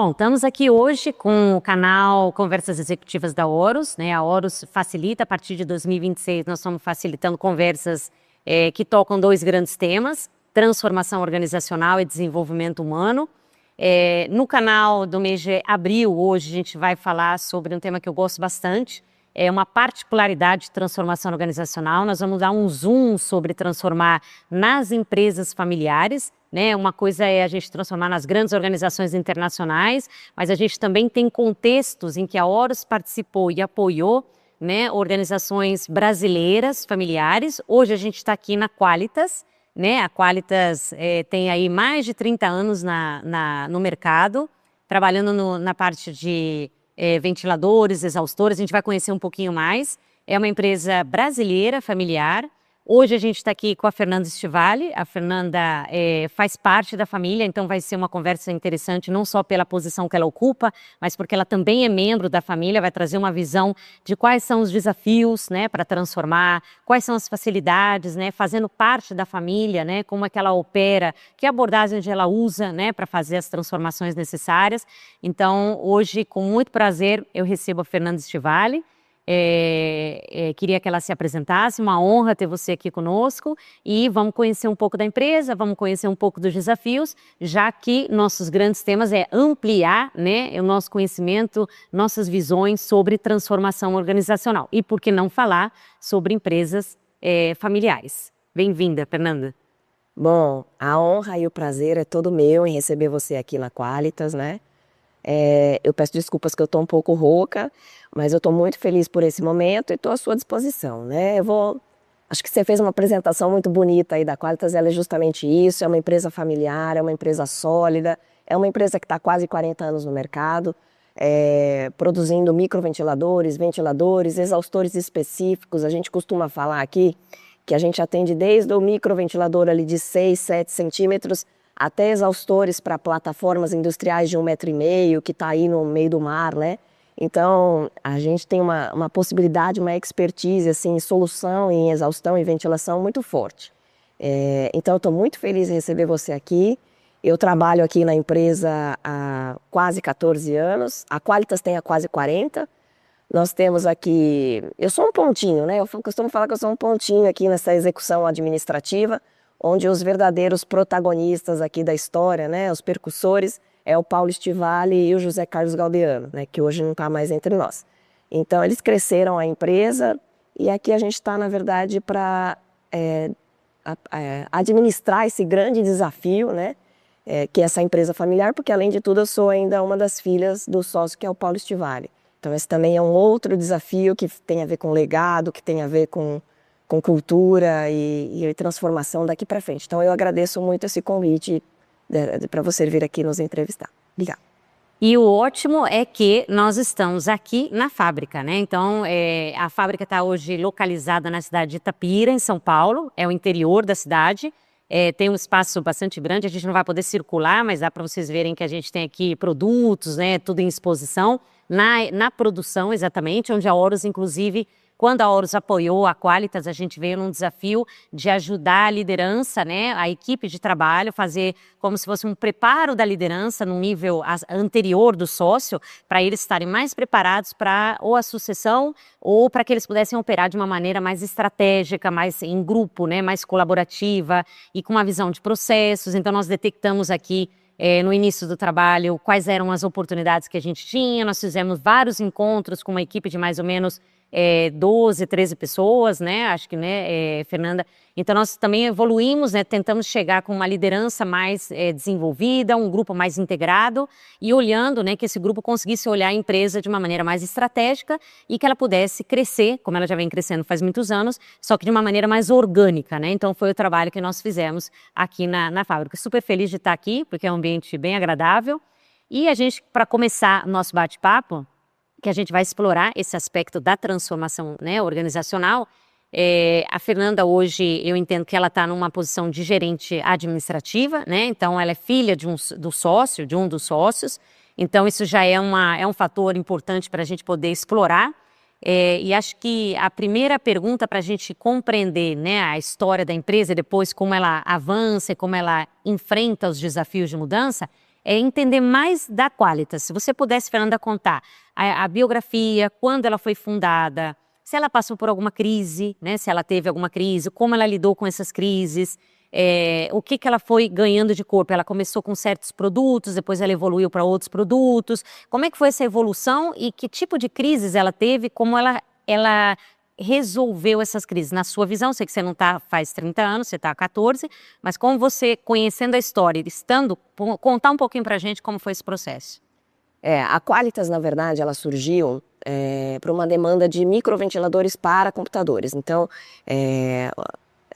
Bom, estamos aqui hoje com o canal Conversas Executivas da Horus, né? A Horus facilita, a partir de 2026, nós estamos facilitando conversas que tocam dois grandes temas: transformação organizacional e desenvolvimento humano. No canal do mês de abril, hoje, a gente vai falar sobre um tema que eu gosto bastante, uma particularidade de transformação organizacional. Nós vamos dar um zoom sobre transformar nas empresas familiares, né? Uma coisa é a gente transformar nas grandes organizações internacionais, mas a gente também tem contextos em que a Horus participou e apoiou, né, organizações brasileiras, familiares. Hoje a gente está aqui na Qualitas, né? A Qualitas tem aí mais de 30 anos no mercado, trabalhando na parte de ventiladores, exaustores. A gente vai conhecer um pouquinho mais. É uma empresa brasileira, familiar. Hoje a gente está aqui com a Fernanda Stivali. A Fernanda faz parte da família, então vai ser uma conversa interessante, não só pela posição que ela ocupa, mas porque ela também é membro da família, vai trazer uma visão de quais são os desafios, né, para transformar, quais são as facilidades, né, fazendo parte da família, né, como é que ela opera, que abordagem ela usa, né, para fazer as transformações necessárias. Então, hoje, com muito prazer, eu recebo a Fernanda Stivali. Queria que ela se apresentasse, uma honra ter você aqui conosco, e vamos conhecer um pouco da empresa, vamos conhecer um pouco dos desafios, já que nossos grandes temas é ampliar, né, o nosso conhecimento, nossas visões sobre transformação organizacional. E por que não falar sobre empresas familiares? Bem-vinda, Fernanda. Bom, a honra e o prazer é todo meu em receber você aqui na Qualitas, né? Eu peço desculpas que eu estou um pouco rouca, mas eu estou muito feliz por esse momento e estou à sua disposição, né? Acho que você fez uma apresentação muito bonita aí da Qualitas. Ela é justamente isso: é uma empresa familiar, é uma empresa sólida, é uma empresa que está há quase 40 anos no mercado, produzindo microventiladores, ventiladores, exaustores específicos. A gente costuma falar aqui que a gente atende desde o microventilador ali de 6, 7 centímetros, até exaustores para plataformas industriais de 1,5 metro, que está aí no meio do mar, né? Então, a gente tem uma possibilidade, uma expertise assim, em solução, em exaustão e ventilação muito forte. Então, eu estou muito feliz em receber você aqui. Eu trabalho aqui na empresa há quase 14 anos, a Qualitas tem há quase 40. Nós temos aqui... Eu sou um pontinho, né? Eu costumo falar que eu sou um pontinho aqui nessa execução administrativa, onde os verdadeiros protagonistas aqui da história, né, os percussores, é o Paulo Stivali e o José Carlos Galdeano, né, que hoje não está mais entre nós. Então, eles cresceram a empresa, e aqui a gente está, na verdade, para administrar esse grande desafio, né, que é essa empresa familiar, porque, além de tudo, eu sou ainda uma das filhas do sócio, que é o Paulo Stivali. Então, esse também é um outro desafio que tem a ver com legado, que tem a ver com cultura e transformação daqui para frente. Então, eu agradeço muito esse convite para você vir aqui nos entrevistar. Obrigada. E o ótimo é que nós estamos aqui na fábrica, né? Então, a fábrica está hoje localizada na cidade de Itapira, em São Paulo, é o interior da cidade. Tem um espaço bastante grande, a gente não vai poder circular, mas dá para vocês verem que a gente tem aqui produtos, né? Tudo em exposição, na produção exatamente, onde a Horus, inclusive, quando a Horus apoiou a Qualitas, a gente veio num desafio de ajudar a liderança, né, a equipe de trabalho, fazer como se fosse um preparo da liderança no nível anterior do sócio, para eles estarem mais preparados para ou a sucessão, ou para que eles pudessem operar de uma maneira mais estratégica, mais em grupo, né, mais colaborativa e com uma visão de processos. Então, nós detectamos aqui, no início do trabalho, quais eram as oportunidades que a gente tinha. Nós fizemos vários encontros com uma equipe de mais ou menos 12, 13 pessoas, né? Acho que, né, Fernanda? Então, nós também evoluímos, né? Tentamos chegar com uma liderança mais desenvolvida, um grupo mais integrado, e olhando, né, que esse grupo conseguisse olhar a empresa de uma maneira mais estratégica e que ela pudesse crescer, como ela já vem crescendo faz muitos anos, só que de uma maneira mais orgânica, né? Então, foi o trabalho que nós fizemos aqui na fábrica. Super feliz de estar aqui, porque é um ambiente bem agradável. E a gente, para começar nosso bate-papo, que a gente vai explorar esse aspecto da transformação, né, organizacional. A Fernanda hoje, eu entendo que ela está numa posição de gerente administrativa, né? Então ela é filha de um dos sócios, então isso já é um fator importante para a gente poder explorar. E acho que a primeira pergunta para a gente compreender, né, a história da empresa e depois como ela avança e como ela enfrenta os desafios de mudança, é entender mais da Quálitas. Se você pudesse, Fernanda, contar a biografia, quando ela foi fundada, se ela passou por alguma crise, né? Se ela teve alguma crise, como ela lidou com essas crises, o que ela foi ganhando de corpo. Ela começou com certos produtos, depois ela evoluiu para outros produtos. Como é que foi essa evolução e que tipo de crises ela teve, como ela resolveu essas crises? Na sua visão, sei que você não está faz 30 anos, você está há 14, mas como você, conhecendo a história, contar um pouquinho para a gente como foi esse processo. A Quálitas, na verdade, ela surgiu para uma demanda de microventiladores para computadores. Então,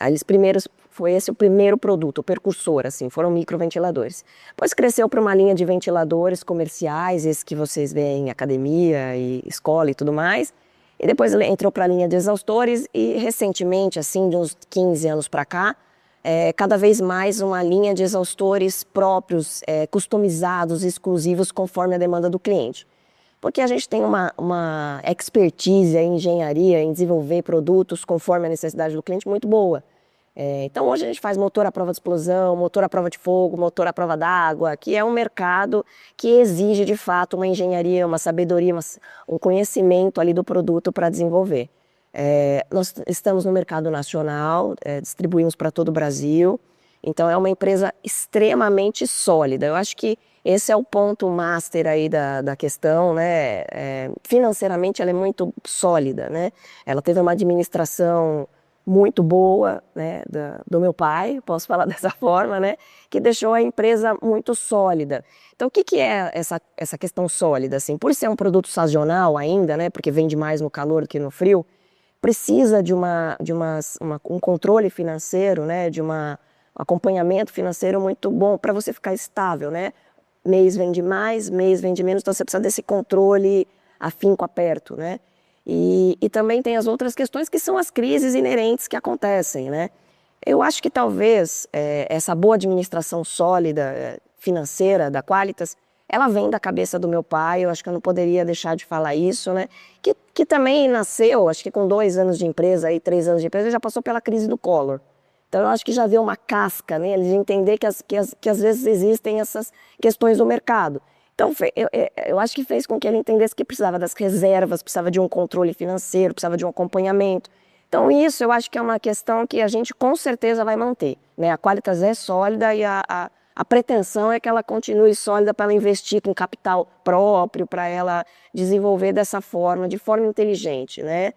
eles primeiros, foi esse o primeiro produto, o precursor, assim, foram microventiladores. Depois cresceu para uma linha de ventiladores comerciais, esses que vocês veem em academia e escola e tudo mais. E depois entrou para a linha de exaustores e recentemente, assim, de uns 15 anos para cá, cada vez mais uma linha de exaustores próprios, customizados, exclusivos, conforme a demanda do cliente. Porque a gente tem uma expertise em engenharia, em desenvolver produtos conforme a necessidade do cliente muito boa. Então hoje a gente faz motor à prova de explosão, motor à prova de fogo, motor à prova d'água, que é um mercado que exige de fato uma engenharia, uma sabedoria, um conhecimento ali do produto para desenvolver. Nós estamos no mercado nacional, distribuímos para todo o Brasil, então é uma empresa extremamente sólida. Eu acho que esse é o ponto master aí da questão, né? Financeiramente ela é muito sólida, né? Ela teve uma administração muito boa, né, do meu pai, posso falar dessa forma, né, que deixou a empresa muito sólida. Então, o que é essa questão sólida? Assim, por ser um produto sazonal ainda, né, porque vende mais no calor do que no frio, precisa de um controle financeiro, né, de um acompanhamento financeiro muito bom para você ficar estável, né? Mês vende mais, mês vende menos, então você precisa desse controle afinco aperto, né? E também tem as outras questões que são as crises inerentes que acontecem, né? Eu acho que talvez essa boa administração sólida financeira da Quálitas, ela vem da cabeça do meu pai, eu acho que eu não poderia deixar de falar isso, né? Que também nasceu, acho que com 2 anos de empresa, aí 3 anos de empresa, ele já passou pela crise do Collor. Então eu acho que já veio uma casca nele de entender que às vezes existem essas questões do mercado. Então, eu acho que fez com que ele entendesse que precisava das reservas, precisava de um controle financeiro, precisava de um acompanhamento. Então, isso eu acho que é uma questão que a gente com certeza vai manter, né? A Quálitas é sólida e a pretensão é que ela continue sólida para ela investir com capital próprio, para ela desenvolver dessa forma, de forma inteligente, né?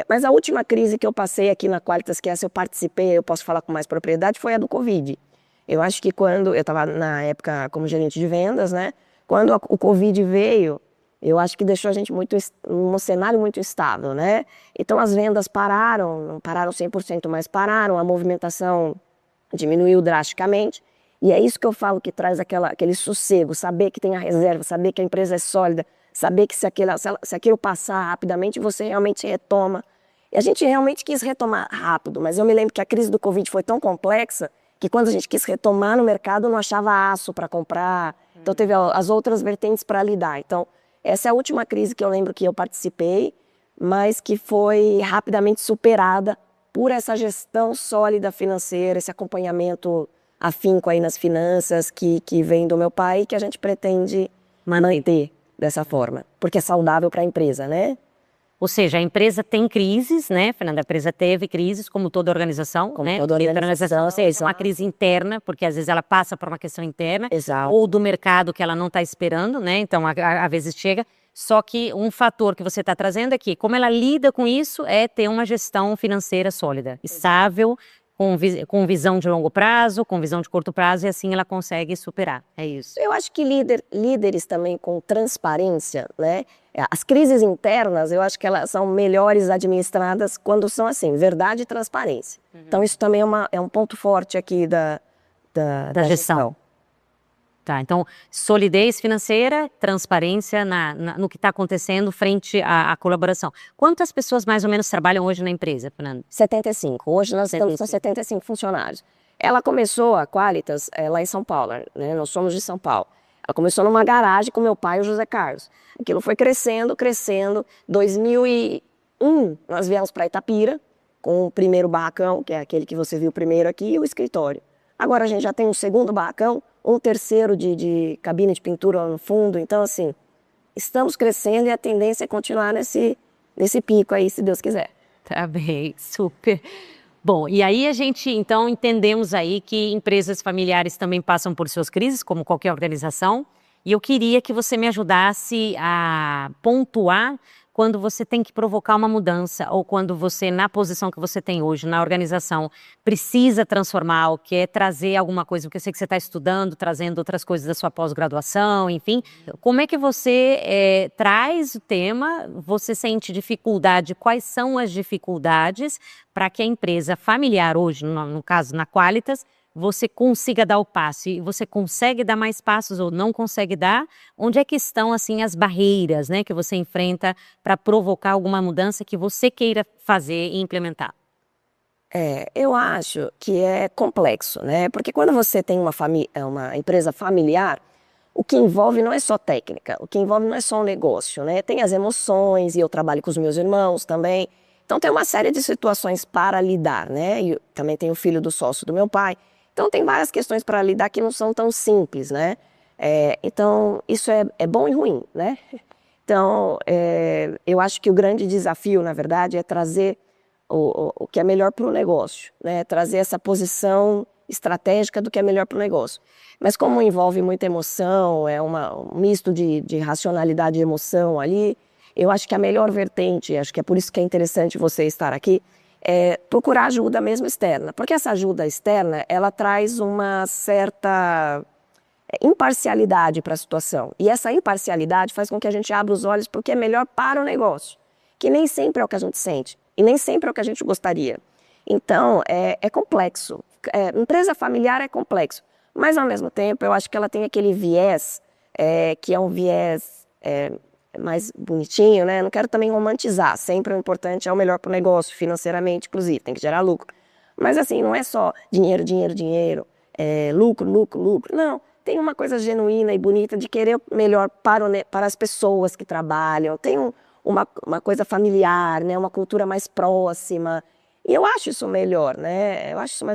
Mas a última crise que eu passei aqui na Quálitas, que essa eu participei, eu posso falar com mais propriedade, foi a do Covid. Eu acho que quando eu estava na época como gerente de vendas, né? Quando o Covid veio, eu acho que deixou a gente num cenário muito instável, né? Então as vendas pararam, não pararam 100%, mas pararam, a movimentação diminuiu drasticamente. E é isso que eu falo que traz aquele sossego, saber que tem a reserva, saber que a empresa é sólida, saber que se aquilo passar rapidamente, você realmente retoma. E a gente realmente quis retomar rápido, mas eu me lembro que a crise do Covid foi tão complexa que quando a gente quis retomar no mercado, não achava aço para comprar. Então, teve as outras vertentes para lidar. Então, essa é a última crise que eu lembro que eu participei, mas que foi rapidamente superada por essa gestão sólida financeira, esse acompanhamento afinco aí nas finanças que vem do meu pai e que a gente pretende manter dessa forma, porque é saudável para a empresa, né? Ou seja, a empresa tem crises, né, Fernanda? A empresa teve crises, como toda organização, Como né? toda organização, ou seja, uma crise interna, porque às vezes ela passa por uma questão interna, Exato. ou do mercado que ela não está esperando, né? Então, às vezes chega. Só que um fator que você está trazendo aqui, como ela lida com isso, é ter uma gestão financeira sólida, estável, com visão de longo prazo, com visão de curto prazo, e assim ela consegue superar. É isso. Eu acho que líderes também com transparência, né? As crises internas, eu acho que elas são melhores administradas quando são assim, verdade e transparência. Então isso também é um ponto forte aqui da gestão. Tá, então solidez financeira, transparência no que está acontecendo frente à colaboração. Quantas pessoas mais ou menos trabalham hoje na empresa, Fernanda? 75. Hoje nós estamos com 75 funcionários. Ela começou, a Quálitas, lá em São Paulo, né? Nós somos de São Paulo. Ela começou numa garagem com meu pai e o José Carlos. Aquilo foi crescendo, crescendo. 2001, nós viemos para Itapira, com o primeiro barracão, que é aquele que você viu primeiro aqui, e o escritório. Agora a gente já tem um segundo barracão, 1/3 de cabine de pintura no fundo. Então, assim, estamos crescendo e a tendência é continuar nesse pico aí, se Deus quiser. Tá bem, super. Bom, e aí a gente, então, entendemos aí que empresas familiares também passam por suas crises, como qualquer organização, e eu queria que você me ajudasse a pontuar quando você tem que provocar uma mudança ou quando você, na posição que você tem hoje, na organização, precisa transformar ou quer trazer alguma coisa, porque eu sei que você está estudando, trazendo outras coisas da sua pós-graduação, enfim. Como é que você traz o tema, você sente dificuldade, quais são as dificuldades para que a empresa familiar hoje, no caso na Qualitas, você consiga dar o passo e você consegue dar mais passos ou não consegue dar? Onde é que estão assim as barreiras, né, que você enfrenta para provocar alguma mudança que você queira fazer e implementar? Eu acho que é complexo, né? Porque quando você tem uma empresa familiar, o que envolve não é só técnica, o que envolve não é só um negócio, né? Tem as emoções, e eu trabalho com os meus irmãos também. Então tem uma série de situações para lidar, né? E também tenho o filho do sócio do meu pai. Então tem várias questões para lidar que não são tão simples, né? Então isso é bom e ruim, né? Então eu acho que o grande desafio, na verdade, é trazer o que é melhor para o negócio, né? Trazer essa posição estratégica do que é melhor para o negócio. Mas como envolve muita emoção, um misto de racionalidade e emoção ali, eu acho que a melhor vertente, acho que é por isso que é interessante você estar aqui, é procurar ajuda mesmo externa. Porque essa ajuda externa, ela traz uma certa imparcialidade para a situação. E essa imparcialidade faz com que a gente abra os olhos para o que é melhor para o negócio, que nem sempre é o que a gente sente e nem sempre é o que a gente gostaria. Então, é complexo. Empresa familiar é complexo, mas ao mesmo tempo eu acho que ela tem aquele viés, que é um viés mais bonitinho, né? Não quero também romantizar, sempre o importante é o melhor para o negócio, financeiramente, inclusive, tem que gerar lucro. Mas assim, não é só dinheiro, dinheiro, dinheiro, lucro, lucro, lucro, não. Tem uma coisa genuína e bonita de querer o melhor para as pessoas que trabalham, tem uma coisa familiar, né? Uma cultura mais próxima, e eu acho isso melhor, né? Eu acho isso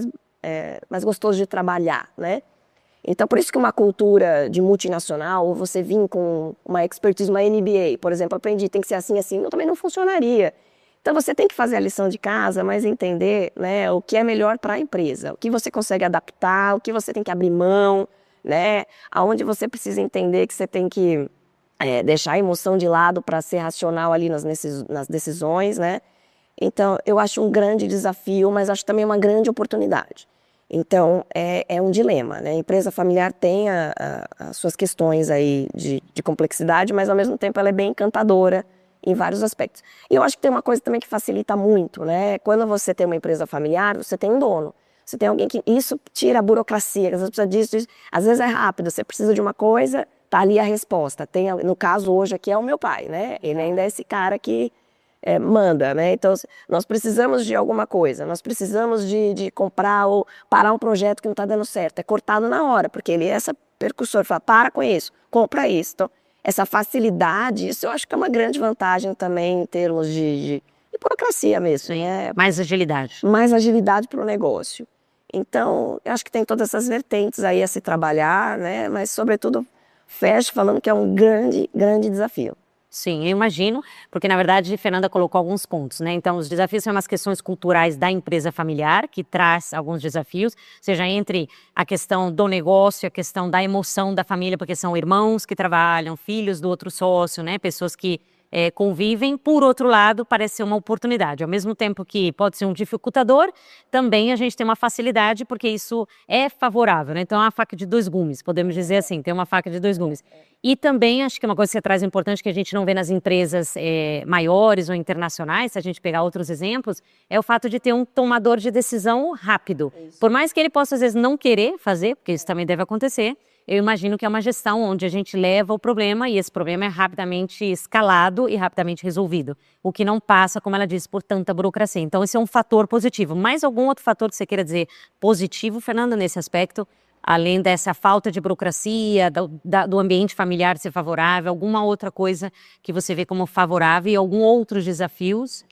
mais gostoso de trabalhar, né? Então, por isso que uma cultura de multinacional, ou você vir com uma expertise, uma MBA, por exemplo, aprendi, tem que ser assim, assim, também não funcionaria. Então, você tem que fazer a lição de casa, mas entender, né, o que é melhor para a empresa, o que você consegue adaptar, o que você tem que abrir mão, né, aonde você precisa entender que você tem que deixar a emoção de lado para ser racional ali nas decisões, né. Então, eu acho um grande desafio, mas acho também uma grande oportunidade. Então, é um dilema, né? A empresa familiar tem as suas questões aí de complexidade, mas ao mesmo tempo ela é bem encantadora em vários aspectos. E eu acho que tem uma coisa também que facilita muito, né? Quando você tem uma empresa familiar, você tem um dono. Você tem alguém que... Isso tira a burocracia, às vezes precisa disso. Às vezes é rápido, você precisa de uma coisa, tá ali a resposta. No caso hoje aqui é o meu pai, né? Ele ainda é esse cara que... manda, né? Então, nós precisamos de alguma coisa, nós precisamos de comprar ou parar um projeto que não está dando certo, é cortado na hora, porque ele é essa percussor, fala, para com isso, compra isso. Então, essa facilidade, isso eu acho que é uma grande vantagem também em termos de burocracia mesmo. Sim, mais agilidade. Mais agilidade para o negócio. Então, eu acho que tem todas essas vertentes aí a se trabalhar, né? Mas, sobretudo, fecho falando que é um grande, grande desafio. Sim, eu imagino, porque na verdade a Fernanda colocou alguns pontos, né? Então, os desafios são umas questões culturais da empresa familiar, que traz alguns desafios, seja entre a questão do negócio, a questão da emoção da família, porque são irmãos que trabalham, filhos do outro sócio, né? Pessoas que convivem. Por outro lado, parece ser uma oportunidade. Ao mesmo tempo que pode ser um dificultador, também a gente tem uma facilidade, porque isso é favorável, né? Então, é uma faca de dois gumes, podemos dizer assim, tem uma faca de dois gumes. E também, acho que uma coisa que você traz importante, que a gente não vê nas empresas maiores ou internacionais, se a gente pegar outros exemplos, é o fato de ter um tomador de decisão rápido. Por mais que ele possa, às vezes, não querer fazer, porque isso também deve acontecer, eu imagino que é uma gestão onde a gente leva o problema e esse problema é rapidamente escalado e rapidamente resolvido. O que não passa, como ela disse, por tanta burocracia. Então, esse é um fator positivo. Mais algum outro fator que você queira dizer positivo, Fernanda, nesse aspecto? Além dessa falta de burocracia, do ambiente familiar ser favorável, alguma outra coisa que você vê como favorável e algum outros desafios?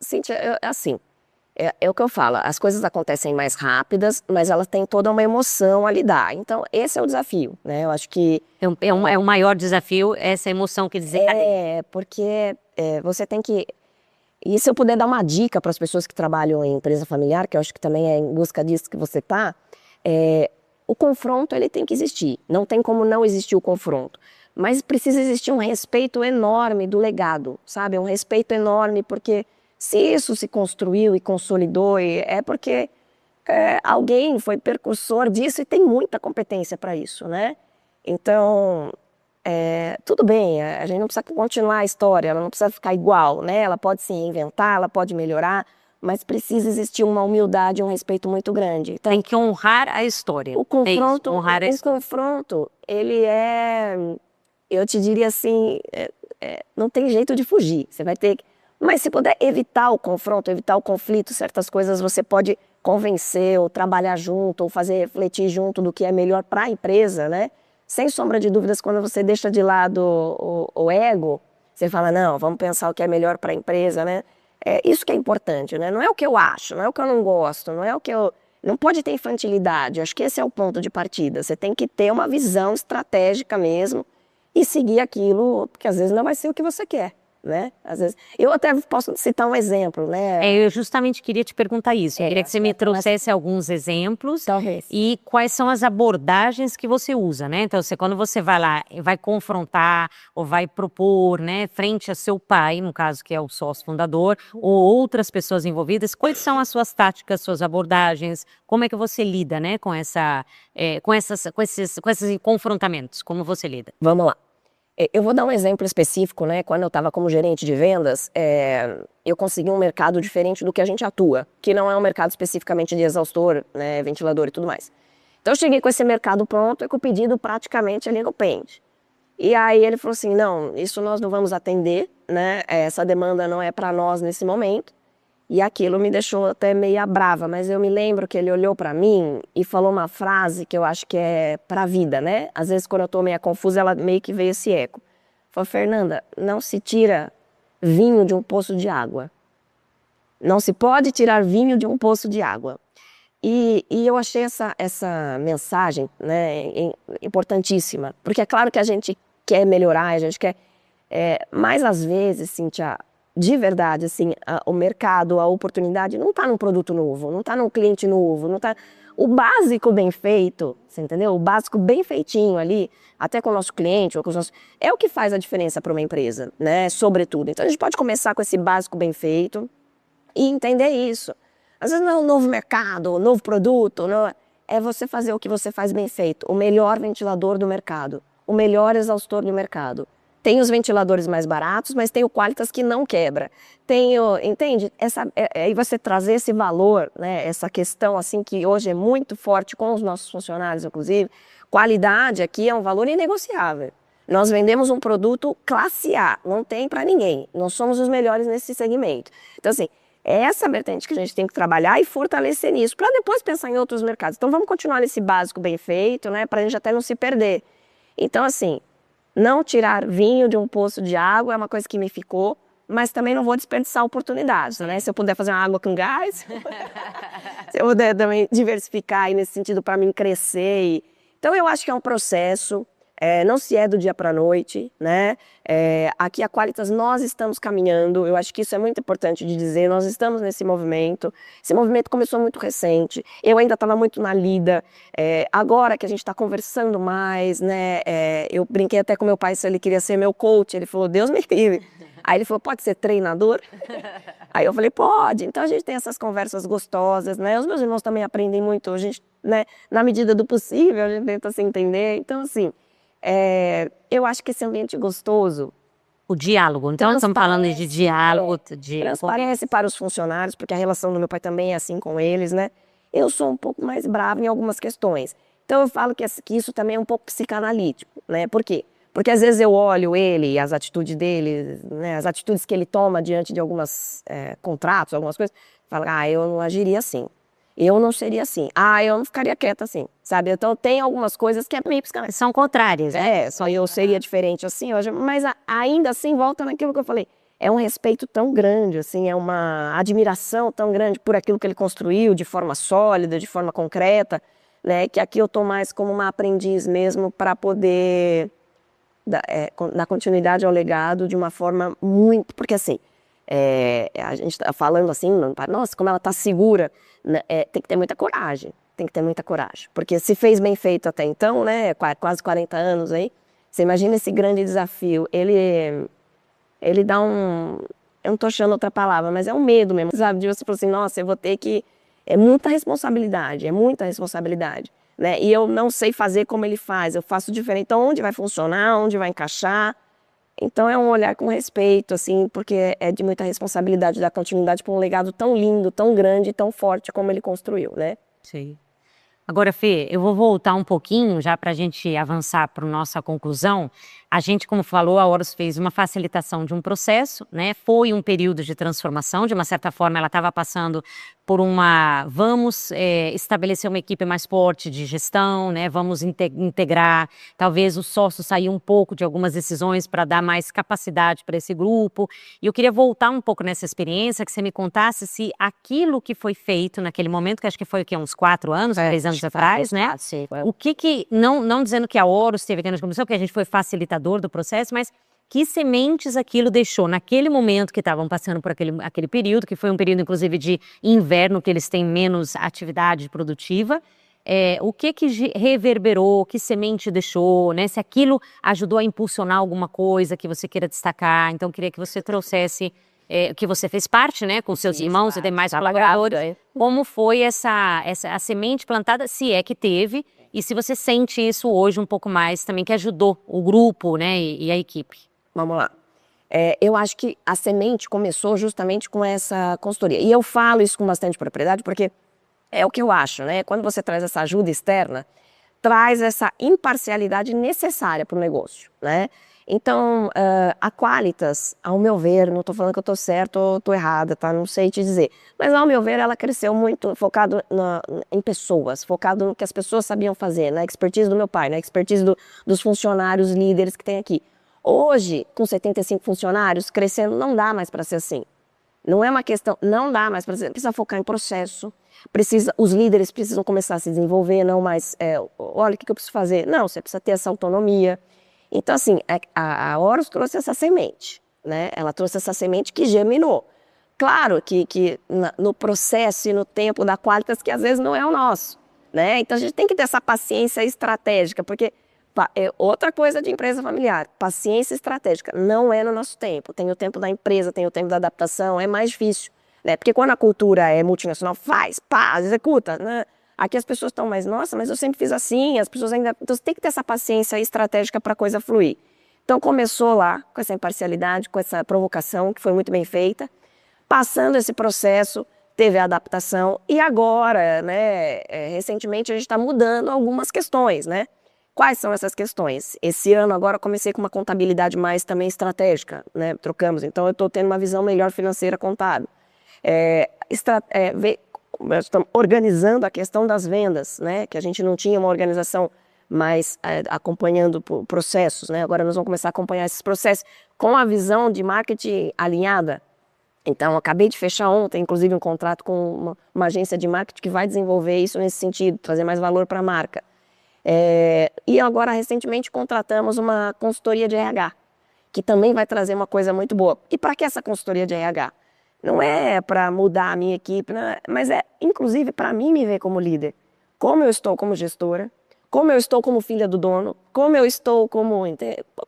Cíntia, assim, É o que eu falo, as coisas acontecem mais rápidas, mas elas têm toda uma emoção a lidar. Então, esse é o desafio, né? Eu acho que É um maior desafio essa emoção que desencadeia. porque você tem que. E se eu puder dar uma dica para as pessoas que trabalham em empresa familiar, que eu acho que também é em busca disso que você está, o confronto ele tem que existir. Não tem como não existir o confronto. Mas precisa existir um respeito enorme do legado, sabe? Um respeito enorme, porque se isso se construiu e consolidou, é porque alguém foi precursor disso e tem muita competência para isso, né? Então, tudo bem, a gente não precisa continuar a história, ela não precisa ficar igual, né? Ela pode se reinventar, ela pode melhorar, mas precisa existir uma humildade e um respeito muito grande. Então, Tem que honrar a história. o confronto, honrar a história. ele eu te diria assim, não tem jeito de fugir. Você vai ter, mas se puder evitar o confronto, evitar o conflito, certas coisas você pode convencer, ou trabalhar junto, ou fazer refletir junto do que é melhor para a empresa, né? Sem sombra de dúvidas, quando você deixa de lado o ego, você fala, não, vamos pensar o que é melhor para a empresa, né? É isso que é importante, né? Não é o que eu acho, não é o que eu não gosto, não é o que eu... Não pode ter infantilidade, acho que esse é o ponto de partida. Você tem que ter uma visão estratégica mesmo e seguir aquilo, porque às vezes não vai ser o que você quer, né? Às vezes... Eu até posso citar um exemplo, né? Eu justamente queria te perguntar isso. Eu queria que você me trouxesse alguns exemplos Talvez. e quais são as abordagens que você usa, né? Então, quando você vai lá, vai confrontar ou vai propor, né, frente a seu pai, no caso que é o sócio fundador, ou outras pessoas envolvidas, quais são as suas táticas, suas abordagens? Como é que você lida, né, com esses confrontamentos? Como você lida? Vamos lá. Eu vou dar um exemplo específico, né? Quando eu estava como gerente de vendas, eu consegui um mercado diferente do que a gente atua, que não é um mercado especificamente de exaustor, né, ventilador e tudo mais. Então eu cheguei com esse mercado pronto e com o pedido praticamente ali no pente. E aí ele falou assim, não, isso nós não vamos atender, né? Essa demanda não é para nós nesse momento. E aquilo me deixou até meio brava, mas eu me lembro que ele olhou para mim e falou uma frase que eu acho que é para a vida, né? Às vezes quando eu tô meio confusa, ela meio que veio esse eco. Falou, Fernanda, não se tira vinho de um poço de água. Não se pode tirar vinho de um poço de água. E eu achei essa mensagem, né, importantíssima, porque é claro que a gente quer melhorar, a gente quer... mas às vezes, Cíntia, de verdade, assim, o mercado, a oportunidade não está num produto novo, não está num cliente novo, não tá... O básico bem feito, você entendeu? O básico bem feitinho ali, até com o nosso cliente, ou com os nossos... é o que faz a diferença para uma empresa, né? Sobretudo. Então a gente pode começar com esse básico bem feito e entender isso. Às vezes não é um novo mercado, um novo produto, não... é você fazer o que você faz bem feito, o melhor ventilador do mercado, o melhor exaustor do mercado. Tem os ventiladores mais baratos, mas tem o Qualitas que não quebra. Entende? E você trazer esse valor, né? Essa questão assim que hoje é muito forte com os nossos funcionários, inclusive. Qualidade aqui é um valor inegociável. Nós vendemos um produto classe A, não tem para ninguém. Nós somos os melhores nesse segmento. Então, assim, é essa vertente que a gente tem que trabalhar e fortalecer nisso, para depois pensar em outros mercados. Então, vamos continuar nesse básico bem feito, né? Para a gente até não se perder. Então, assim... Não tirar vinho de um poço de água é uma coisa que me ficou, mas também não vou desperdiçar oportunidades, né? Se eu puder fazer uma água com gás, se eu puder também diversificar aí nesse sentido para mim crescer. Então eu acho que é um processo, não se é do dia para a noite, né? Aqui a Qualitas nós estamos caminhando, eu acho que isso é muito importante de dizer, nós estamos nesse movimento. Esse movimento começou muito recente, eu ainda estava muito na lida, agora que a gente está conversando mais, né? Eu brinquei até com meu pai se ele queria ser meu coach, ele falou, Deus me livre. Aí ele falou, pode ser treinador? Aí eu falei, pode. Então a gente tem essas conversas gostosas, né? Os meus irmãos também aprendem muito, a gente, né? Na medida do possível, a gente tenta se entender, então assim... eu acho que esse ambiente gostoso... O diálogo, então nós estamos falando de diálogo... Transparece para os funcionários, porque a relação do meu pai também é assim com eles, né? Eu sou um pouco mais brava em algumas questões. Então eu falo que isso também é um pouco psicanalítico, né? Por quê? Porque às vezes eu olho ele e as atitudes dele, né? As atitudes que ele toma diante de alguns contratos, algumas coisas, falo, eu não agiria assim. Eu não seria assim. Eu não ficaria quieta assim, sabe? Então tem algumas coisas que é meio psicanalítico. São contrárias, né? Só eu seria diferente assim, mas ainda assim volta naquilo que eu falei. é um respeito tão grande, assim, é uma admiração tão grande por aquilo que ele construiu de forma sólida, de forma concreta, né, que aqui eu estou mais como uma aprendiz mesmo para poder dar continuidade ao legado de uma forma muito... Porque assim, a gente está falando assim, nossa, como ela está segura, né, tem que ter muita coragem, tem que ter muita coragem. Porque se fez bem feito até então, né, quase 40 anos aí, você imagina esse grande desafio, ele dá um... Eu não estou achando outra palavra, mas é um medo mesmo, sabe? De você falar assim, nossa, eu vou ter que... É muita responsabilidade, né? E eu não sei fazer como ele faz, eu faço diferente. Então, onde vai funcionar, onde vai encaixar? Então, é um olhar com respeito, assim, porque é de muita responsabilidade dar continuidade para um legado tão lindo, tão grande, tão forte como ele construiu, né? Sim. Agora, Fê, eu vou voltar um pouquinho já para a gente avançar para a nossa conclusão. A gente, como falou, a Horus fez uma facilitação de um processo, né? Foi um período de transformação, de uma certa forma ela estava passando por vamos estabelecer uma equipe mais forte de gestão, né? Vamos integrar, talvez o sócio sair um pouco de algumas decisões para dar mais capacidade para esse grupo. E eu queria voltar um pouco nessa experiência, que você me contasse se aquilo que foi feito naquele momento, que acho que foi o quê? Uns 4 anos, 3 anos atrás, né? O que não dizendo que a Horus teve grande comissão, porque a gente foi facilitador do processo, mas que sementes aquilo deixou naquele momento que estavam passando por aquele período, que foi um período, inclusive, de inverno, que eles têm menos atividade produtiva. O que reverberou, que semente deixou, né? Se aquilo ajudou a impulsionar alguma coisa que você queira destacar. Então, queria que você trouxesse, que você fez parte, né? Com seus irmãos e demais colaboradores. Como foi a semente plantada, se é que teve, e se você sente isso hoje um pouco mais também, que ajudou o grupo, né? E a equipe. Vamos lá. Eu acho que a semente começou justamente com essa consultoria. E eu falo isso com bastante propriedade, porque é o que eu acho, né? Quando você traz essa ajuda externa, traz essa imparcialidade necessária para o negócio, né? Então, a Qualitas, ao meu ver, não estou falando que eu estou certa ou estou errada, tá? Não sei te dizer. Mas, ao meu ver, ela cresceu muito focado em pessoas, focado no que as pessoas sabiam fazer, na expertise do meu pai, na expertise dos funcionários líderes que tem aqui. Hoje, com 75 funcionários, crescendo, não dá mais para ser assim. Não é uma questão, não dá mais para ser, precisa focar em processo, os líderes precisam começar a se desenvolver, não mais, olha, o que eu preciso fazer? Não, você precisa ter essa autonomia. Então, assim, a Horus trouxe essa semente, né? Ela trouxe essa semente que germinou. Claro que no processo e no tempo da Qualitas, que às vezes não é o nosso, né? Então, a gente tem que ter essa paciência estratégica, porque... outra coisa de empresa familiar, paciência estratégica, não é no nosso tempo. Tem o tempo da empresa, tem o tempo da adaptação, é mais difícil, né? Porque quando a cultura é multinacional, faz, pá, executa, né? Aqui as pessoas estão mais, nossa, mas eu sempre fiz assim, as pessoas ainda... Então você tem que ter essa paciência estratégica para a coisa fluir. Então começou lá, com essa imparcialidade, com essa provocação, que foi muito bem feita. Passando esse processo, teve a adaptação, e agora, né, recentemente a gente está mudando algumas questões, né? Quais são essas questões? Esse ano agora eu comecei com uma contabilidade mais também estratégica, né? Trocamos, então eu estou tendo uma visão melhor financeira contábil. Estamos organizando a questão das vendas, né? Que a gente não tinha uma organização mais acompanhando processos, né? Agora nós vamos começar a acompanhar esses processos com a visão de marketing alinhada. Então, eu acabei de fechar ontem, inclusive, um contrato com uma agência de marketing que vai desenvolver isso nesse sentido, trazer mais valor para a marca. E agora, recentemente, contratamos uma consultoria de RH, que também vai trazer uma coisa muito boa. E para que essa consultoria de RH? Não é para mudar a minha equipe, mas inclusive, para mim me ver como líder. Como eu estou como gestora, como eu estou como filha do dono, como eu estou como...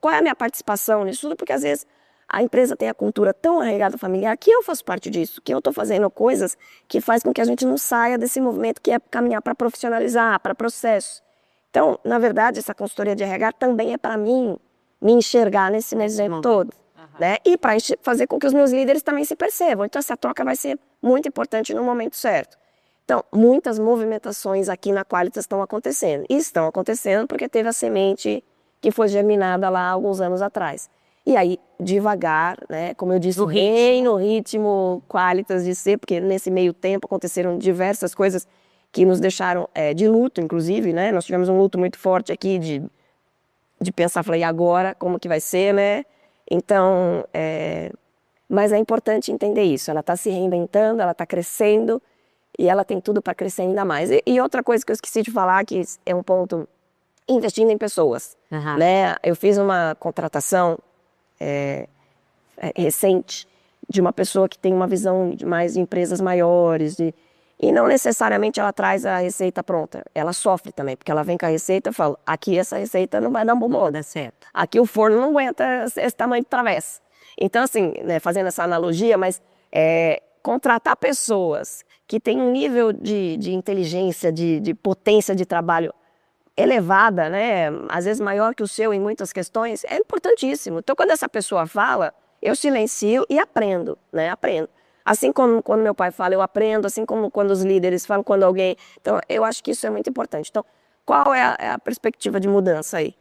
Qual é a minha participação nisso tudo? Porque, às vezes, a empresa tem a cultura tão arraigada familiar que eu faço parte disso, que eu estou fazendo coisas que faz com que a gente não saia desse movimento que é caminhar para profissionalizar, para processo. Então, na verdade, essa consultoria de RH também é para mim me enxergar nesse exemplo todo, né? E para fazer com que os meus líderes também se percebam. Então, essa troca vai ser muito importante no momento certo. Então, muitas movimentações aqui na Qualitas estão acontecendo. E estão acontecendo porque teve a semente que foi germinada lá há alguns anos atrás. E aí, devagar, né? Como eu disse, bem no ritmo Qualitas de ser, porque nesse meio tempo aconteceram diversas coisas que nos deixaram de luto, inclusive, né? Nós tivemos um luto muito forte aqui de pensar, falei, e agora, como que vai ser, né? Então, Mas é importante entender isso, ela está se reinventando, ela está crescendo e ela tem tudo para crescer ainda mais. E outra coisa que eu esqueci de falar, que é um ponto, investindo em pessoas, né? Eu fiz uma contratação recente de uma pessoa que tem uma visão de mais de empresas maiores, e não necessariamente ela traz a receita pronta, ela sofre também, porque ela vem com a receita e fala, aqui essa receita não vai dar bom modo, certo? Aqui o forno não aguenta esse tamanho de travessa. Então assim, né, fazendo essa analogia, mas contratar pessoas que têm um nível de inteligência, de potência de trabalho elevada, né, às vezes maior que o seu em muitas questões, é importantíssimo. Então quando essa pessoa fala, eu silencio e aprendo, né, aprendo. Assim como quando meu pai fala, eu aprendo, assim como quando os líderes falam, quando alguém... Então, eu acho que isso é muito importante. Então, qual é a perspectiva de mudança aí?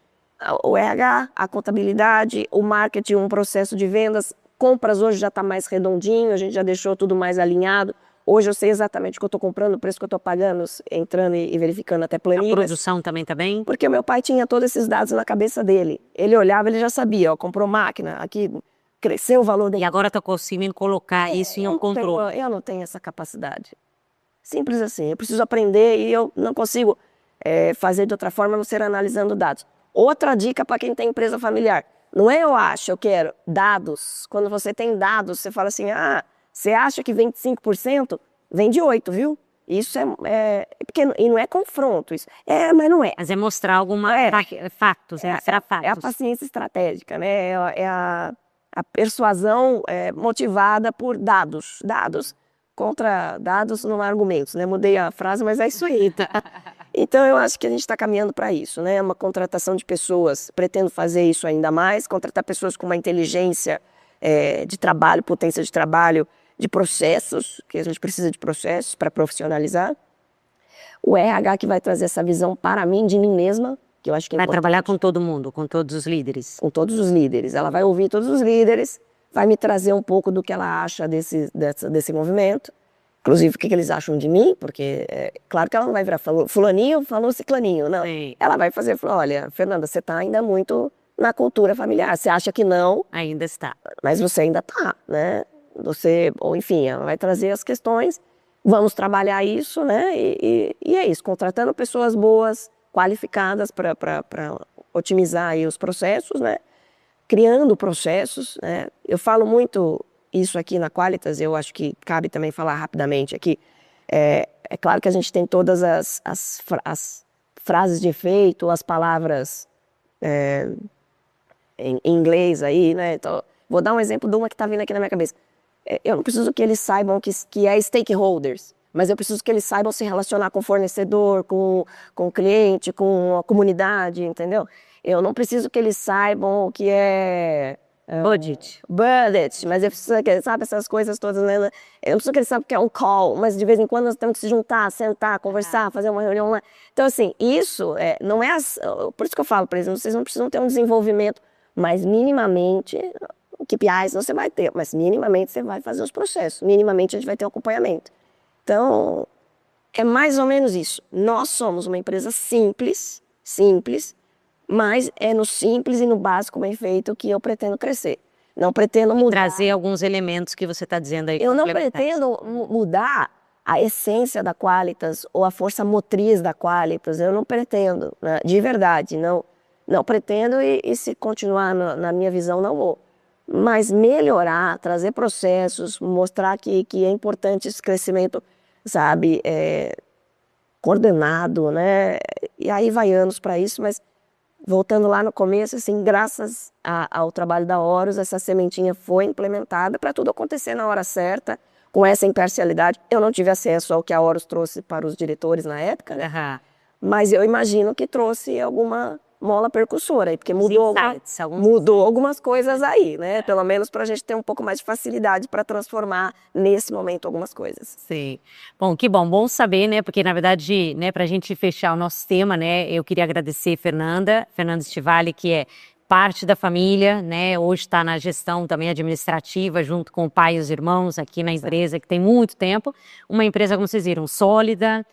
O RH, a contabilidade, o marketing, um processo de vendas, compras hoje já está mais redondinho, a gente já deixou tudo mais alinhado. Hoje eu sei exatamente o que eu estou comprando, o preço que eu estou pagando, entrando e verificando até planilhas. A produção também está bem? Porque o meu pai tinha todos esses dados na cabeça dele. Ele olhava, ele já sabia, ó, comprou máquina, aqui... Cresceu o valor dele. E agora está conseguindo colocar isso em um controle. Eu não tenho essa capacidade. Simples assim. Eu preciso aprender e eu não consigo fazer de outra forma, a não ser analisando dados. Outra dica para quem tem empresa familiar. Não é eu acho, eu quero. Dados. Quando você tem dados, você fala assim, você acha que vende 5%? Vende 8%, viu? Isso pequeno. E não é confronto. Isso mas não é. Mas é mostrar alguma fatos, mostrar fatos. É a paciência estratégica, né? É a persuasão motivada por dados. Dados contra dados não há argumentos, né? Mudei a frase, mas é isso aí. Então, eu acho que a gente está caminhando para isso, né? Uma contratação de pessoas, pretendo fazer isso ainda mais, contratar pessoas com uma inteligência de trabalho, potência de trabalho, de processos, que a gente precisa de processos para profissionalizar. O RH que vai trazer essa visão para mim, de mim mesma, que eu acho que é vai importante. trabalhar com todo mundo, com todos os líderes? Com todos os líderes. Ela vai ouvir todos os líderes, vai me trazer um pouco do que ela acha desse movimento, inclusive o que eles acham de mim, porque claro que ela não vai virar fulaninho, falou ciclaninho, não. Sim. Ela vai fazer, olha, Fernanda, você está ainda muito na cultura familiar, você acha que não. Ainda está. Mas você ainda está, né? Ou enfim, ela vai trazer as questões, vamos trabalhar isso, né? E é isso, contratando pessoas boas, qualificadas para otimizar aí os processos, né? Criando processos, né? Eu falo muito isso aqui na Qualitas, eu acho que cabe também falar rapidamente aqui. É claro que a gente tem todas as frases de efeito, as palavras em inglês aí, né? Então, vou dar um exemplo de uma que está vindo aqui na minha cabeça. Eu não preciso que eles saibam que é stakeholders, mas eu preciso que eles saibam se relacionar com o fornecedor, com o cliente, com a comunidade, entendeu? Eu não preciso que eles saibam o que é... budget, mas eu preciso que eles saibam essas coisas todas, né? Eu não preciso que eles saibam o que é um call, mas de vez em quando nós temos que se juntar, sentar, conversar, fazer uma reunião lá. Então, assim, isso não é... Por isso que eu falo para eles, vocês não precisam ter um desenvolvimento, mas minimamente... KPIs você vai ter, mas minimamente você vai fazer os processos, minimamente a gente vai ter um acompanhamento. Então, é mais ou menos isso. Nós somos uma empresa simples, mas é no simples e no básico bem feito que eu pretendo crescer. Não pretendo mudar... Trazer alguns elementos que você está dizendo aí. Eu não pretendo mudar a essência da Qualitas ou a força motriz da Qualitas, eu não pretendo, né? De verdade, não pretendo e se continuar na minha visão não vou. Mas melhorar, trazer processos, mostrar que é importante esse crescimento, sabe, coordenado, né? E aí vai anos para isso, mas voltando lá no começo, assim, graças ao trabalho da Horus, essa sementinha foi implementada para tudo acontecer na hora certa, com essa imparcialidade. Eu não tive acesso ao que a Horus trouxe para os diretores na época, né? Mas eu imagino que trouxe alguma mola percussora aí, porque mudou algumas coisas aí, né? Pelo menos para a gente ter um pouco mais de facilidade para transformar nesse momento algumas coisas. Sim. Bom, que bom saber, né? Porque na verdade, né, para a gente fechar o nosso tema, né? Eu queria agradecer Fernanda Stivali, que é parte da família, né? Hoje está na gestão também administrativa, junto com o pai e os irmãos aqui na empresa, que tem muito tempo. Uma empresa, como vocês viram, sólida,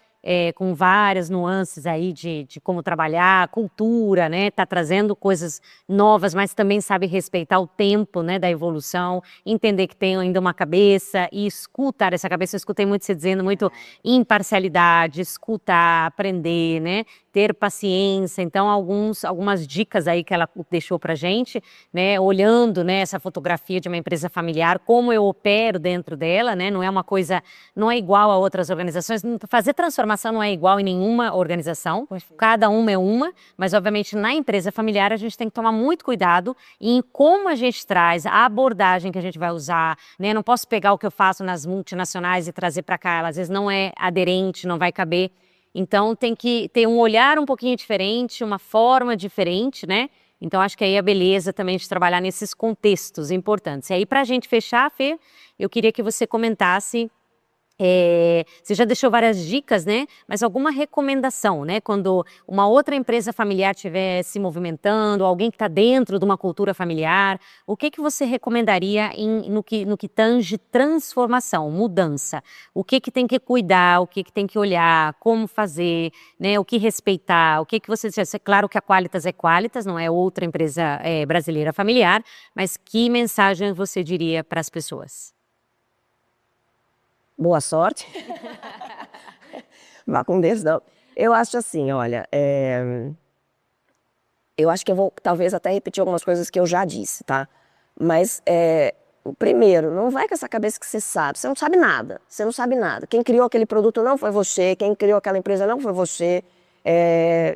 com várias nuances aí de como trabalhar, cultura, né? Tá trazendo coisas novas, mas também sabe respeitar o tempo, né, da evolução, entender que tem ainda uma cabeça e escutar essa cabeça. Eu escutei muito você dizendo muito imparcialidade, escutar, aprender, né? Ter paciência. Então, algumas dicas aí que ela deixou pra gente, né? Olhando, né, essa fotografia de uma empresa familiar, como eu opero dentro dela, né? Não é uma coisa, não é igual a outras organizações. Fazer transformação não é igual em nenhuma organização. Cada uma é uma, mas obviamente na empresa familiar a gente tem que tomar muito cuidado em como a gente traz, a abordagem que a gente vai usar, né? Não posso pegar o que eu faço nas multinacionais e trazer para cá. Ela, às vezes não é aderente, não vai caber. Então tem que ter um olhar um pouquinho diferente, uma forma diferente, né? Então acho que aí a beleza também de trabalhar nesses contextos importantes. E aí para a gente fechar, Fê, eu queria que você comentasse, você já deixou várias dicas, né? Mas alguma recomendação, né? Quando uma outra empresa familiar estiver se movimentando, alguém que está dentro de uma cultura familiar, o que você recomendaria no que tange transformação, mudança? O que tem que cuidar, o que tem que olhar, como fazer, né? O que respeitar, o que você diz? É claro que a Qualitas é Qualitas, não é outra empresa brasileira familiar, mas que mensagem você diria para as pessoas? Boa sorte. Vá com Deus, não. Eu acho assim, olha, eu acho que eu vou talvez até repetir algumas coisas que eu já disse, tá? Mas, primeiro, não vai com essa cabeça que você não sabe nada, você não sabe nada. Quem criou aquele produto não foi você, quem criou aquela empresa não foi você.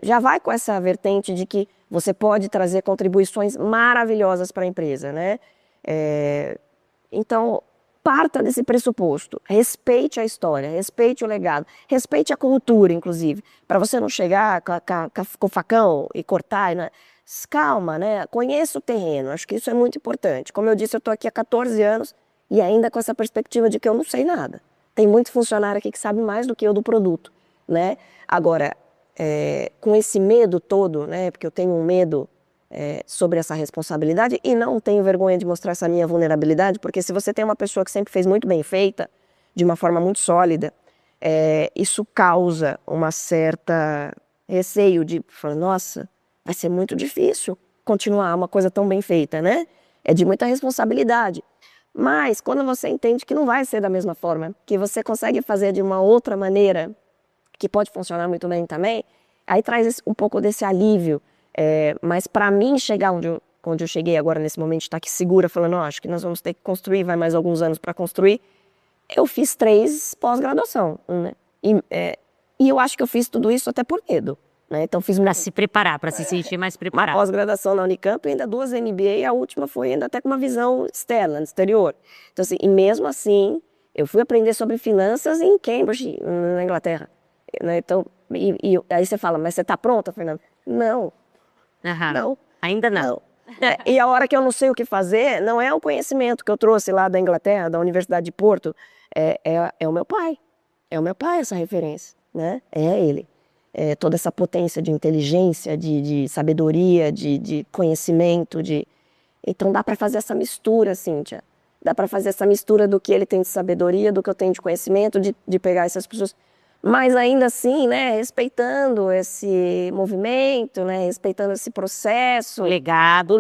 Já vai com essa vertente de que você pode trazer contribuições maravilhosas para a empresa, né? Então, parta desse pressuposto, respeite a história, respeite o legado, respeite a cultura, inclusive, para você não chegar com o facão e cortar, né? Calma, né? Conheça o terreno, acho que isso é muito importante. Como eu disse, eu estou aqui há 14 anos e ainda com essa perspectiva de que eu não sei nada. Tem muito funcionário aqui que sabe mais do que eu do produto, né? Agora, com esse medo todo, né? Porque eu tenho um medo sobre essa responsabilidade e não tenho vergonha de mostrar essa minha vulnerabilidade, porque se você tem uma pessoa que sempre fez muito bem feita, de uma forma muito sólida, isso causa uma certa receio de falar, nossa, vai ser muito difícil continuar uma coisa tão bem feita, né? É de muita responsabilidade. Mas quando você entende que não vai ser da mesma forma, que você consegue fazer de uma outra maneira, que pode funcionar muito bem também, aí traz um pouco desse alívio. Mas para mim chegar onde eu cheguei agora nesse momento de estar aqui segura, falando, acho que nós vamos ter que construir, vai mais alguns anos para construir, eu fiz 3 pós-graduação, né? E eu acho que eu fiz tudo isso até por medo, né? Então fiz para se preparar, para se sentir mais preparado. Uma pós-graduação na Unicamp e ainda 2 MBA, e a última foi ainda até com uma visão externa, exterior. Então assim, e mesmo assim, eu fui aprender sobre finanças em Cambridge, na Inglaterra, né? Então, aí você fala, mas você está pronta, Fernanda? Não. Não. Ainda não. E a hora que eu não sei o que fazer, não é o conhecimento que eu trouxe lá da Inglaterra, da Universidade de Porto, é o meu pai. É o meu pai essa referência, né? É ele. Toda essa potência de inteligência, de sabedoria, de conhecimento, Então dá para fazer essa mistura, Cíntia. Dá para fazer essa mistura do que ele tem de sabedoria, do que eu tenho de conhecimento, de pegar essas pessoas... Mas ainda assim, né, respeitando esse movimento, né, respeitando esse processo. Legado.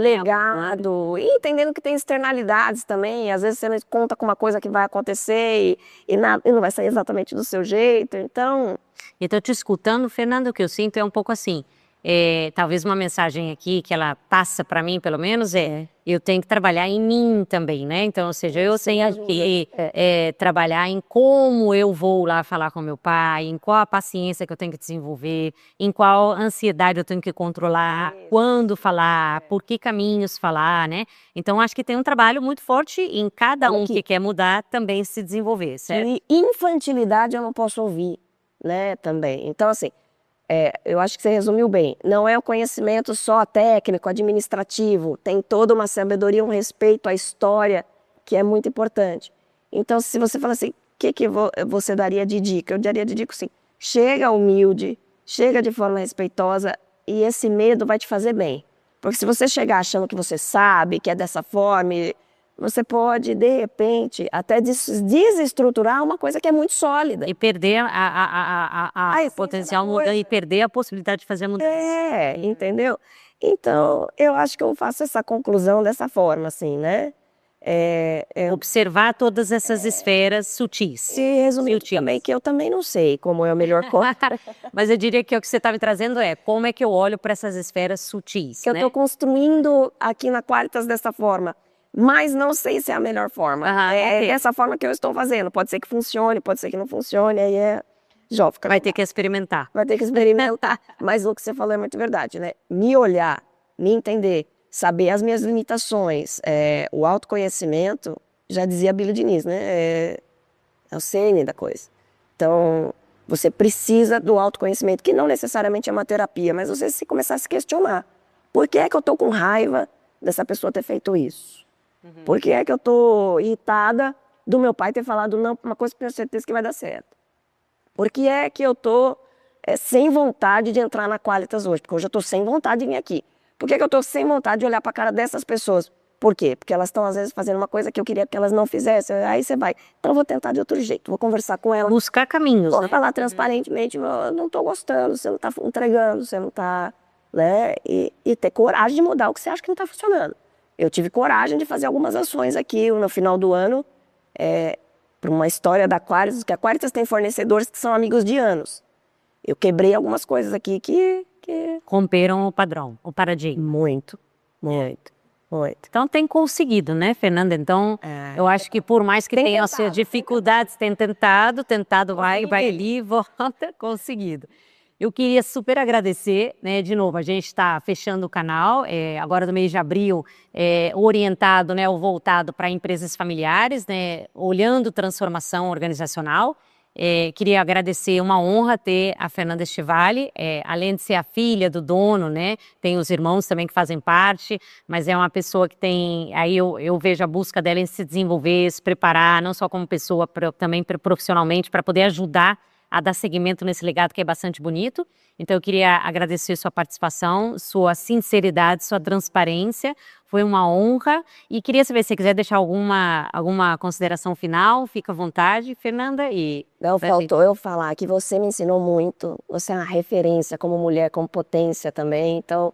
E entendendo que tem externalidades também. Às vezes você não conta com uma coisa que vai acontecer e não vai sair exatamente do seu jeito, então... Então, te escutando, Fernando, o que eu sinto é um pouco assim, talvez uma mensagem aqui que ela passa para mim, pelo menos, eu tenho que trabalhar em mim também, né? Então, ou seja, eu tenho que trabalhar em como eu vou lá falar com meu pai, em qual a paciência que eu tenho que desenvolver, em qual ansiedade eu tenho que controlar, quando falar, por que caminhos falar, né? Então, acho que tem um trabalho muito forte em cada um que quer mudar também se desenvolver, certo? E infantilidade eu não posso ouvir, né, também. Então, assim, eu acho que você resumiu bem. Não é o conhecimento só técnico, administrativo. Tem toda uma sabedoria, um respeito à história, que é muito importante. Então, se você fala assim, o que você daria de dica? Eu daria de dica assim, chega humilde, chega de forma respeitosa e esse medo vai te fazer bem. Porque se você chegar achando que você sabe, que é dessa forma, você pode, de repente, até desestruturar uma coisa que é muito sólida. E perder a potencial mudança, e perder a possibilidade de fazer a mudança. Entendeu? Então, eu acho que eu faço essa conclusão dessa forma, assim, né? Observar todas essas esferas sutis. E resumindo também que eu também não sei como é a melhor coisa. Mas eu diria que o que você está me trazendo é como é que eu olho para essas esferas sutis. Que eu estou construindo aqui na Qualitas dessa forma, mas não sei se é a melhor forma. Essa forma que eu estou fazendo. Pode ser que funcione, pode ser que não funcione, aí vai ter que experimentar. Vai ter que experimentar. Mas o que você falou é muito verdade, né? Me olhar, me entender, saber as minhas limitações, o autoconhecimento, já dizia Billy Diniz, né? É o cerne da coisa. Então, você precisa do autoconhecimento, que não necessariamente é uma terapia, mas você se começar a se questionar. Por que é que eu estou com raiva dessa pessoa ter feito isso? Por que é que eu estou irritada do meu pai ter falado não, uma coisa que eu tenho certeza que vai dar certo? Por que é que eu estou sem vontade de entrar na Qualitas hoje? Porque hoje eu estou sem vontade de vir aqui. Por que eu estou sem vontade de olhar para a cara dessas pessoas? Por quê? Porque elas estão, às vezes, fazendo uma coisa que eu queria que elas não fizessem. Aí você vai. Então eu vou tentar de outro jeito. Vou conversar com elas. Buscar caminhos. Vou falar transparentemente. Eu não estou gostando, você não está entregando, você não está... Né? E ter coragem de mudar o que você acha que não está funcionando. Eu tive coragem de fazer algumas ações aqui no final do ano, para uma história da Qualitas, que a Qualitas tem fornecedores que são amigos de anos. Eu quebrei algumas coisas aqui que romperam o padrão, o paradigma. Muito. Então tem conseguido, né, Fernanda? Então, eu acho que por mais que tenha as suas dificuldades, tem tentado, vai ali, volta, conseguido. Eu queria super agradecer, né, de novo, a gente está fechando o canal, agora no mês de abril, orientado, né, ou voltado para empresas familiares, né, olhando transformação organizacional. Queria agradecer, uma honra ter a Fernanda Estivali, além de ser a filha do dono, né, tem os irmãos também que fazem parte, mas é uma pessoa que tem, aí eu vejo a busca dela em se desenvolver, se preparar, não só como pessoa, também profissionalmente, para poder ajudar a dar seguimento nesse legado que é bastante bonito. Então eu queria agradecer sua participação, sua sinceridade, sua transparência, foi uma honra. E queria saber se você quiser deixar alguma consideração final, fica à vontade, Fernanda. Não, faltou eu falar que você me ensinou muito, você é uma referência como mulher, como potência também, então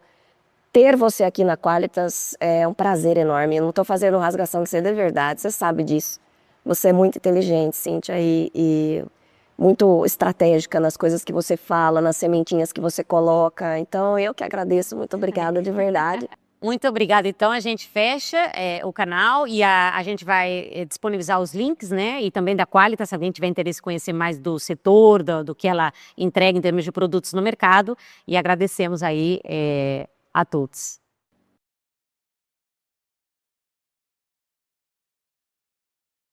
ter você aqui na Qualitas é um prazer enorme. Eu não estou fazendo rasgação de seda, é verdade, você sabe disso. Você é muito inteligente, Cíntia, e muito estratégica nas coisas que você fala, nas sementinhas que você coloca. Então, eu que agradeço. Muito obrigada, de verdade. Muito obrigada. Então, a gente fecha o canal e a gente vai disponibilizar os links, né? E também da Qualitas, se alguém tiver interesse em conhecer mais do setor, do que ela entrega em termos de produtos no mercado. E agradecemos aí a todos.